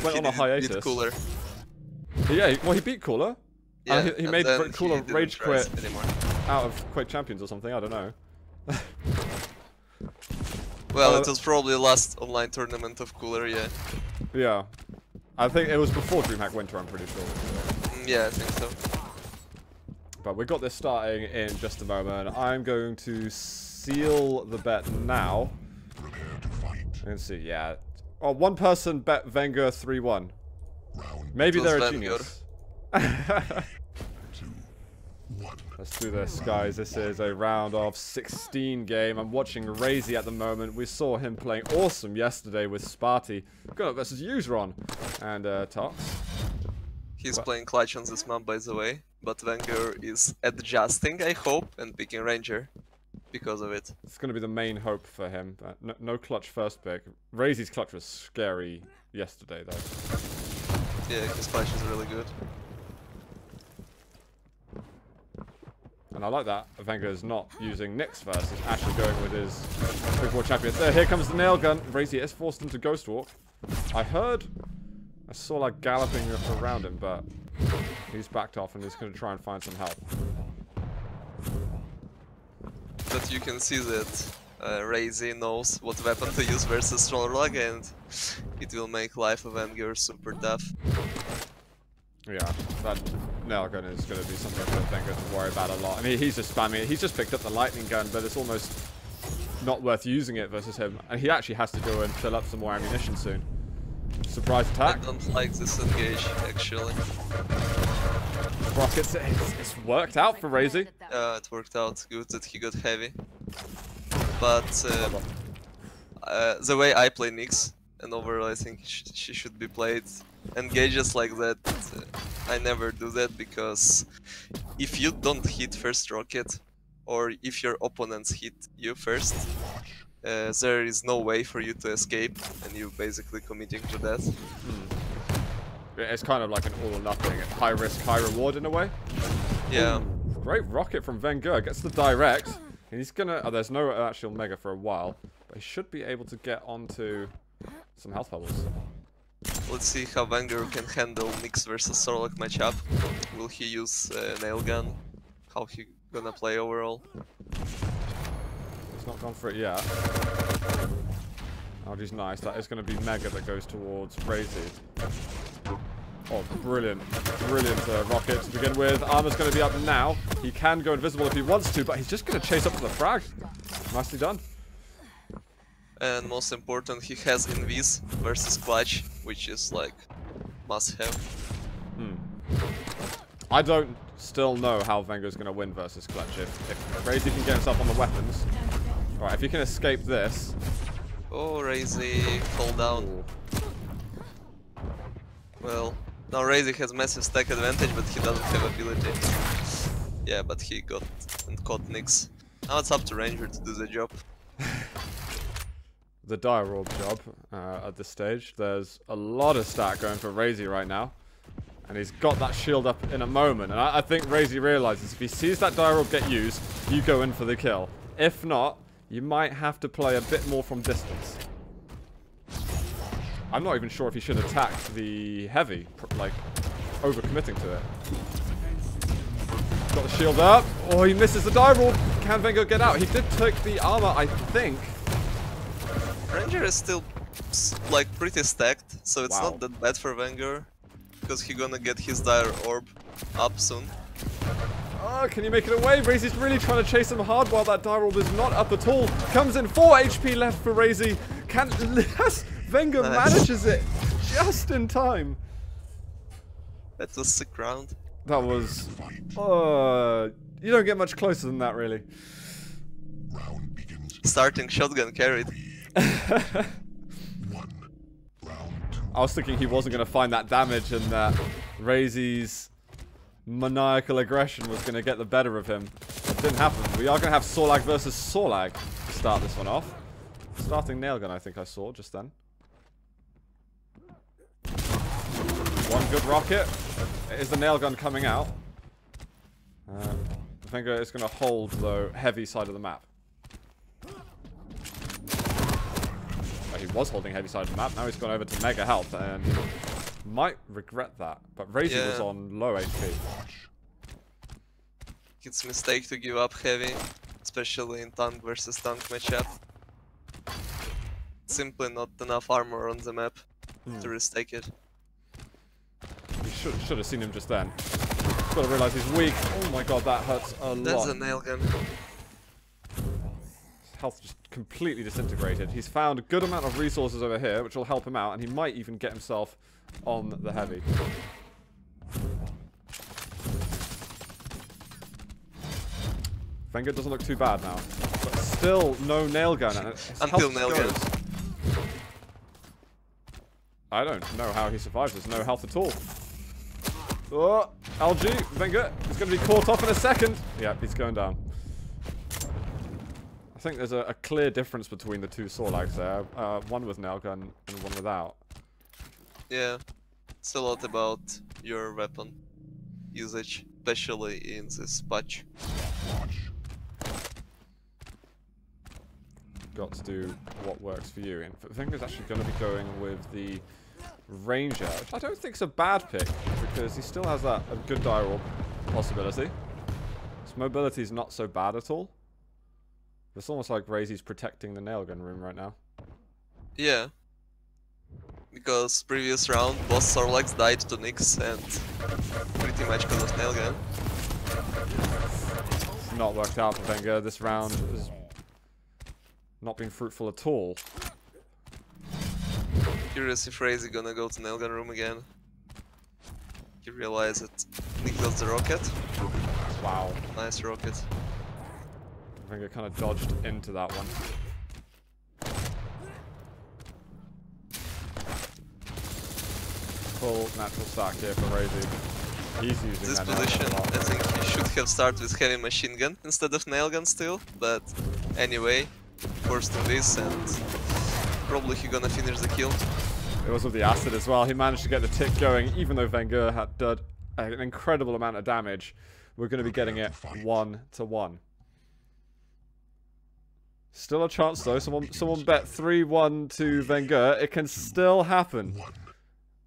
went on a hiatus. Beat Cooler. Yeah, well, he beat Cooler. Yeah, he made Cooler rage quit anymore. out of Quake Champions or something. I don't know. Well, it was probably the last online tournament of Cooler, yeah. Yeah. I think it was before DreamHack Winter, I'm pretty sure. Yeah, I think so. But we got this starting in just a moment. I'm going to seal the bet now. Let's see, yeah. Oh, one person bet Vengeur 3-1. Maybe they're a genius. Let's do this, guys. This is a round of 16 game. I'm watching Raisy at the moment. We saw him playing awesome yesterday with Sparty. Got versus Useron and Tox. He's playing clutch on this map, by the way. But Vengeur is adjusting, I hope, and picking Ranger because of it. It's going to be the main hope for him. No clutch first pick. Raisy's clutch was scary yesterday, though. Yeah, his clutch is really good. And I like that Vengeur is not using Nyx first. He's actually going with his Big War Champions. There, here comes the nail gun. Raisy is forced into Ghost Walk. I saw like galloping around him, but he's backed off and he's going to try and find some help. But you can see that Raisy knows what weapon to use versus Trollrog, and it will make life of Vengeur super tough. Yeah, that nail gun is going to be something for Vengeur to worry about a lot. I mean, he's just spamming it. He's just picked up the lightning gun, but it's almost not worth using it versus him. And he actually has to go and fill up some more ammunition soon. Surprise attack. I don't like this engage, actually. Rockets, it's worked out for Raisy. It worked out good that he got heavy. But the way I play Nyx, and overall I think she should be played engages like that. I never do that because if you don't hit first rocket, or if your opponents hit you first, there is no way for you to escape, and you're basically committing to death. It's kind of like an all or nothing, high risk, high reward in a way. Yeah. Ooh, great rocket from Vengeur, gets the direct. And he's gonna, there's no actual mega for a while, but he should be able to get onto some health bubbles. Let's see how Vengeur can handle Nyx versus Sorlock matchup. Will he use nail gun? How he gonna play overall? He's not gone for it yet. Oh, he's nice. That is going to be mega that goes towards Raisy. Oh, brilliant. Brilliant rocket to begin with. Armor's going to be up now. He can go invisible if he wants to, but he's just going to chase up for the frag. Nicely done. And most important, he has Invis versus Clutch, which is like must have. I don't still know how Vengeur's going to win versus Clutch. If Raisy can get himself on the weapons. Alright, if he can escape this. Oh, Raisy fall down. Ooh. Well, now Raisy has massive stack advantage, but he doesn't have ability. Yeah, but he got and caught Nyx. Now it's up to Ranger to do the job. The dire orb job at this stage. There's a lot of stack going for Raisy right now. And he's got that shield up in a moment. And I think Raisy realizes if he sees that dire orb get used, you go in for the kill. If not, you might have to play a bit more from distance. I'm not even sure if he should attack the heavy, like, overcommitting to it. Got the shield up. Oh, he misses the dire orb. Can Vengeur get out? He did take the armor, I think. Ranger is still, like, pretty stacked, so it's not that bad for Vengeur. Because he's gonna get his dire orb up soon. Oh, can you make it away? Raisy's really trying to chase him hard while that dire orb is not up at all. Comes in, 4 HP left for Raisy. Yes, Vengeur manages it just in time. That was a sick round. That was... you don't get much closer than that, really. Starting shotgun carried. I was thinking he wasn't going to find that damage and that Raisy's maniacal aggression was going to get the better of him. It didn't happen. We are going to have Sorlag versus Sorlag to start this one off. Starting nail gun, I think I saw just then. One good rocket. Is the nail gun coming out? Vengeur is going to hold, though, heavy side of the map. He was holding heavy side of the map. Now he's gone over to mega health, and Might regret that, but Raisy was on low HP. It's a mistake to give up heavy, especially in tank versus tank matchup. Simply not enough armor on the map to restake it. You should have seen him just then. Got to realize he's weak. Oh my god, that hurts a lot. That's a nail gun. His health just completely disintegrated. He's found a good amount of resources over here, which will help him out, and he might even get himself on the heavy. Vengeur doesn't look too bad now, but still no nail gun. And until nail gun. I don't know how he survives. There's no health at all. Oh, LG, Vengeur is going to be caught off in a second. Yeah, he's going down. I think there's a clear difference between the two Sorlags there. One with nail gun and one without. Yeah, it's a lot about your weapon usage, especially in this patch. Got to do what works for you. And Vengeur's actually going to be going with the Ranger, which I don't think is a bad pick, because he still has that a good die roll possibility. His mobility is not so bad at all. It's almost like Raisy's protecting the nail gun room right now. Yeah. Because previous round, both Sorlags died to Nyx and pretty much because of nail gun. It's not worked out for Vengeur. This round has not been fruitful at all. Curious if Raisy gonna go to nail gun room again. You realize that Nyx got the rocket. Wow. Nice rocket. Vengeur kind of dodged into that one. Full natural stack here for Raisy. He's using this that position. I think he should have started with heavy machine gun instead of nail gun still, but anyway, forced to this, and probably he gonna finish the kill. It was with the acid as well. He managed to get the tick going, even though Vengeur had done an incredible amount of damage. We're going to be getting it 1-1. Still a chance though. Someone bet 3-1 to Vengeur. It can still happen.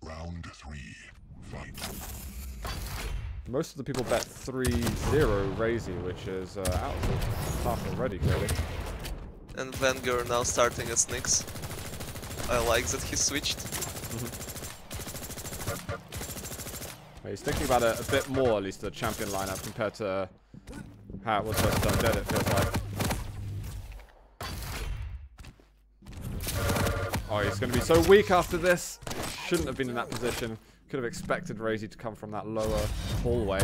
Round 3. Fight. Most of the people bet 3-0 Raisy, which is out of the park already, clearly. And Vengeur now starting as Nyx. I like that he switched. He's thinking about it a bit more, at least the champion lineup, compared to how it was first done dead, it feels like. Oh, he's going to be so weak after this. Shouldn't have been in that position. Could have expected Raisy to come from that lower hallway.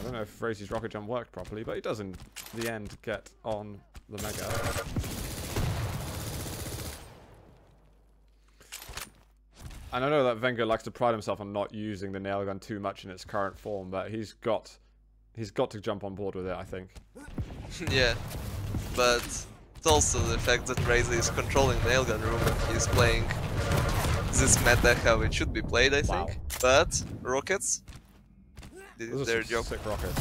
I don't know if Raisy's rocket jump worked properly, but he does in the end get on the Mega. And I know that Vengeur likes to pride himself on not using the nail gun too much in its current form, but he's got to jump on board with it, I think. Yeah, but it's also the fact that Raisy is controlling nail gun room and he's playing this meta how it should be played, I think. Wow. But rockets did their job. Sick rockets,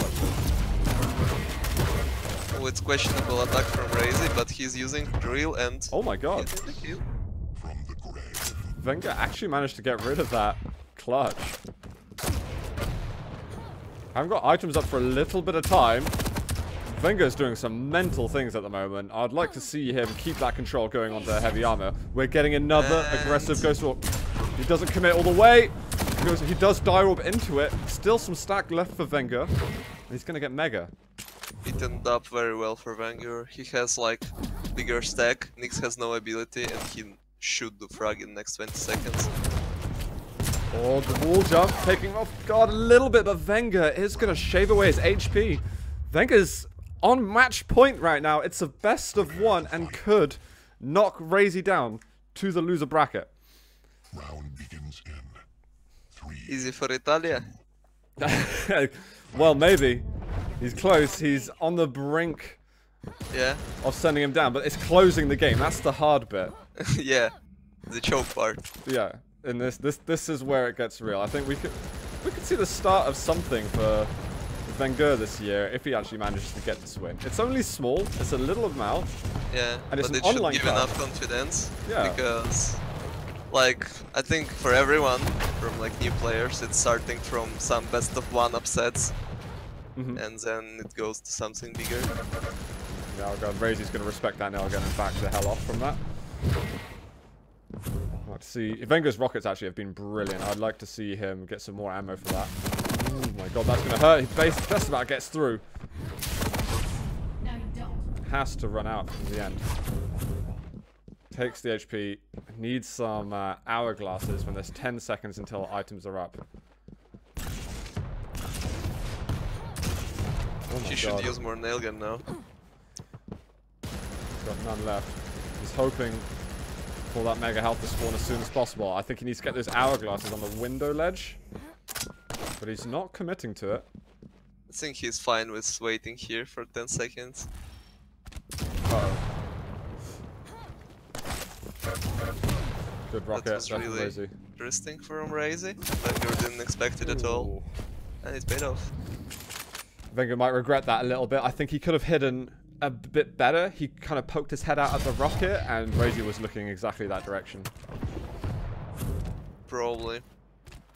Oh, it's questionable attack from Raisy, but he's using Duel and oh my god. getting the kill. From the grave. Vengeur actually managed to get rid of that clutch. I've got items up for a little bit of time. Vengeur's doing some mental things at the moment. I'd like to see him keep that control going onto heavy armor. We're getting another aggressive Ghost Warp. He doesn't commit all the way. He does die warp into it. Still some stack left for Vengeur. He's going to get Mega. It ended up very well for Vengeur. He has like bigger stack, Nyx has no ability, and he should do frag in the next 20 seconds. Oh, the wall jump taking off guard a little bit, but Vengeur is going to shave away his HP. Vengeur's on match point right now. It's a best of one and could knock Raisy down to the loser bracket. Round begins in 3. Easy for Italia. Well, maybe. He's close. He's on the brink of sending him down, but it's closing the game. That's the hard bit. Yeah, the choke part. Yeah, and this is where it gets real. I think we could see the start of something for Vengeur this year if he actually manages to get this win. It's only small, it's a little amount. Yeah, and it's but an it should online give card. enough confidence. Yeah. Because, like, I think for everyone, from like new players, it's starting from some best of one upsets, and then it goes to something bigger. Yeah, oh god, Raisy's going to respect that nail gun and back the hell off from that. Let's see. Vengeur's rockets actually have been brilliant. I'd like to see him get some more ammo for that. Oh my god, that's going to hurt. He just about gets through. Has to run out in the end. Takes the HP. Needs some hourglasses when there's 10 seconds until items are up. Oh my She should use more nail gun now. Got none left. He's hoping for that mega health to spawn as soon as possible. I think he needs to get those hourglasses on the window ledge. But he's not committing to it. I think he's fine with waiting here for 10 seconds. Uh-oh. Good rocket. That was That's really crazy. interesting from Raisy. Vengeur didn't expect it at all. And it paid off. Vengeur might regret that a little bit. I think he could have hidden a bit better. He kind of poked his head out at the rocket, and Raisy was looking exactly that direction. Probably.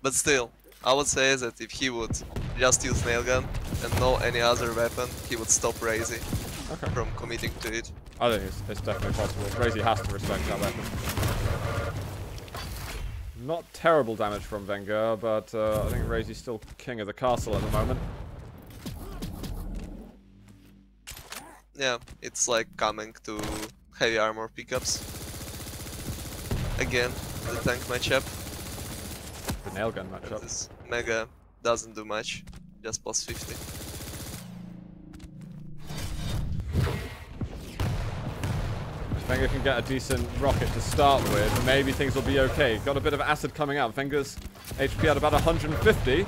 But still, I would say that if he would just use nail gun and no any other weapon, he would stop Raisy from committing to it. I think it's definitely possible. Raisy has to respect that weapon. Not terrible damage from Vengeur, but I think Raisy's still king of the castle at the moment. Yeah, it's like coming to heavy armor pickups. Again, the tank matchup. The nail gun matchup. This Mega doesn't do much, just plus 50. Vengeur can get a decent rocket to start with, maybe things will be okay. Got a bit of acid coming out. Vengeur's HP at about 150,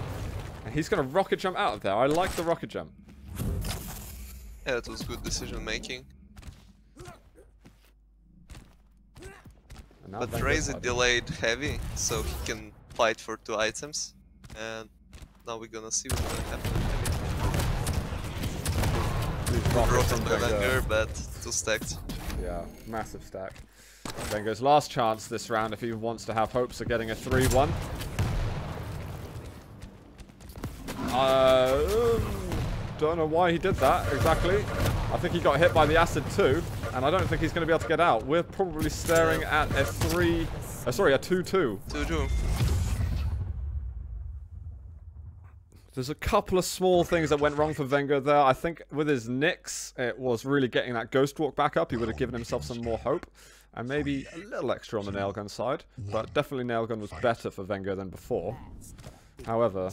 and he's going to rocket jump out of there. I like the rocket jump. Yeah, it was good decision making. But Raisy delayed heavy, so he can fight for 2 items. And now we're gonna see what's gonna happen. Rocket by Vengeur, but 2 stacked. Yeah, massive stack. Vengeur's last chance this round if he wants to have hopes of getting a 3-1. Don't know why he did that exactly. I think he got hit by the acid too, and I don't think he's going to be able to get out. We're probably staring at a 2-2. 2-2. There's a couple of small things that went wrong for Vengeur there. I think with his Nyx, it was really getting that Ghost Walk back up. He would have given himself some more hope. And maybe a little extra on the nail gun side. But definitely nail gun was better for Vengeur than before. However,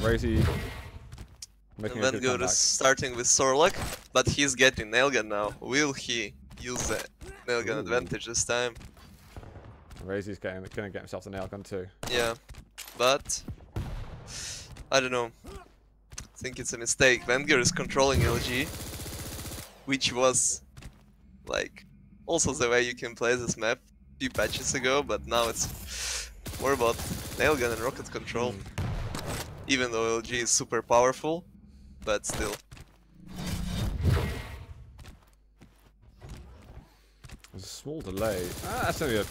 Raisy making a good Vengeur comeback. is starting with Sorlock, but he's getting nail gun now. Will he use the nail gun advantage this time? Raisy's going to get himself the nail gun too. Yeah, but I don't know. I think it's a mistake. Vengeur is controlling LG, which was like also the way you can play this map a few patches ago, but now it's more about nail gun and rocket control. Even though LG is super powerful, but still. There's a small delay. That's only a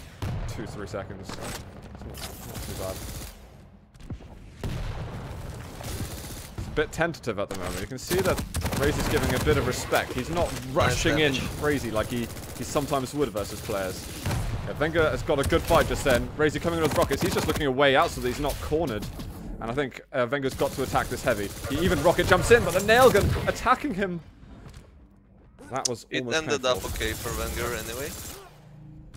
2-3 seconds. It's not too bad. It's a bit tentative at the moment. You can see that Raisy's giving a bit of respect. He's not rushing in crazy like he sometimes would versus players. Yeah, Vengeur has got a good fight just then. Raisy coming in with rockets. He's just looking a way out so that he's not cornered. And I think Vengeur's got to attack this heavy. He even rocket jumps in, but the nail gun attacking him. That was almost It ended painful. up okay for Vengeur anyway.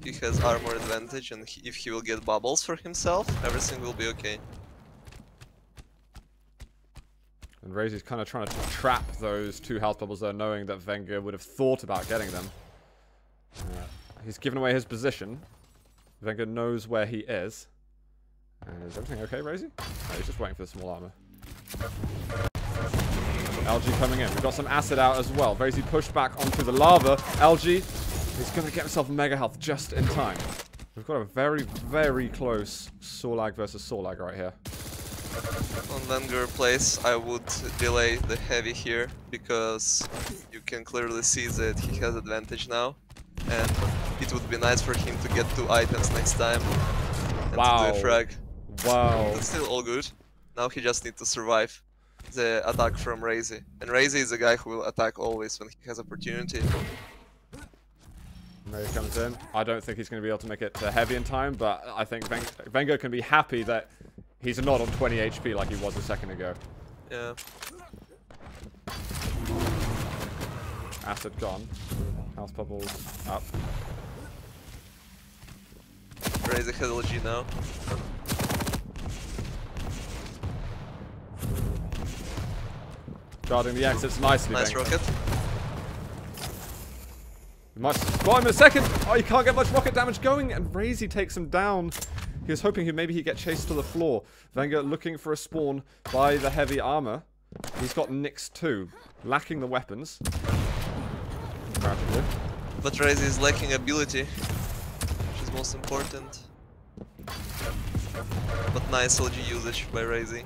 He has armor advantage, and if he will get bubbles for himself, everything will be okay. And Raisy's kind of trying to trap those 2 health bubbles there, knowing that Vengeur would have thought about getting them. He's given away his position. Vengeur knows where he is. Is everything okay, Raisy? Oh, he's just waiting for the small armor. LG coming in. We've got some acid out as well. Raisy pushed back onto the lava. LG is going to get himself mega health just in time. We've got a very, very close Sorlag versus Sorlag right here. On Vengeur plays, I would delay the heavy here, because you can clearly see that he has advantage now, and it would be nice for him to get 2 items next time and to do a frag. Wow. But still all good. Now he just needs to survive the attack from Raisy. And Raisy is a guy who will attack always when he has opportunity. There he comes in. I don't think he's going to be able to make it to heavy in time, but I think Vengeur can be happy that he's not on 20 HP like he was a second ago. Yeah. Acid gone. House bubbles up. Raisy has LG now. Guarding the exits nicely. Nice rocket. We might spot him in a second. Oh, you can't get much rocket damage going, and Raisy takes him down. He was hoping maybe he'd get chased to the floor. Vengeur looking for a spawn by the heavy armor. He's got Nyx too, lacking the weapons. Gradually. But Raisy is lacking ability, which is most important. But nice LG usage by Raisy.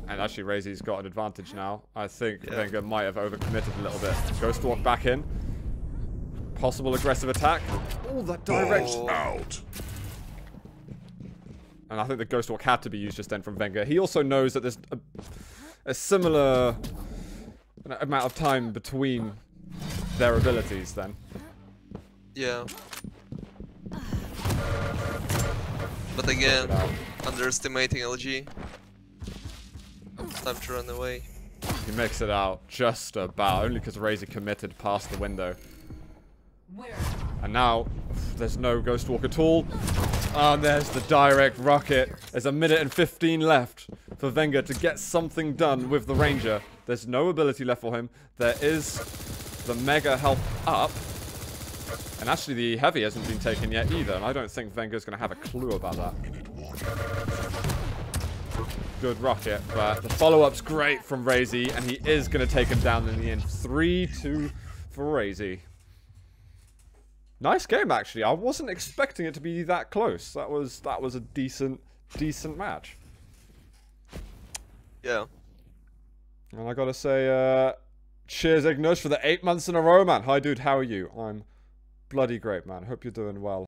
And actually, Raisy's got an advantage now. I think Vengeur might have overcommitted a little bit. Ghost Walk back in. Possible aggressive attack. Oh, that direct. Out. And I think the Ghost Walk had to be used just then from Vengeur. He also knows that there's a similar amount of time between their abilities then. Yeah. But again, underestimating LG. Time to run away. He makes it out just about, only because Raisy committed past the window. And now, there's no Ghost Walk at all. And there's the direct rocket. There's 1 minute and 15 left for Vengeur to get something done with the Ranger. There's no ability left for him. There is the Mega health up. And actually the Heavy hasn't been taken yet either. And I don't think Vengeur's going to have a clue about that. Good rocket, but the follow-up's great from Raisy, and he is going to take him down in the end. 3-2 for Raisy. Nice game, actually. I wasn't expecting it to be that close. That was a decent match. Yeah. And I gotta say, cheers, Ignos, for the 8 months in a row, man. Hi, dude. How are you? I'm bloody great, man. Hope you're doing well.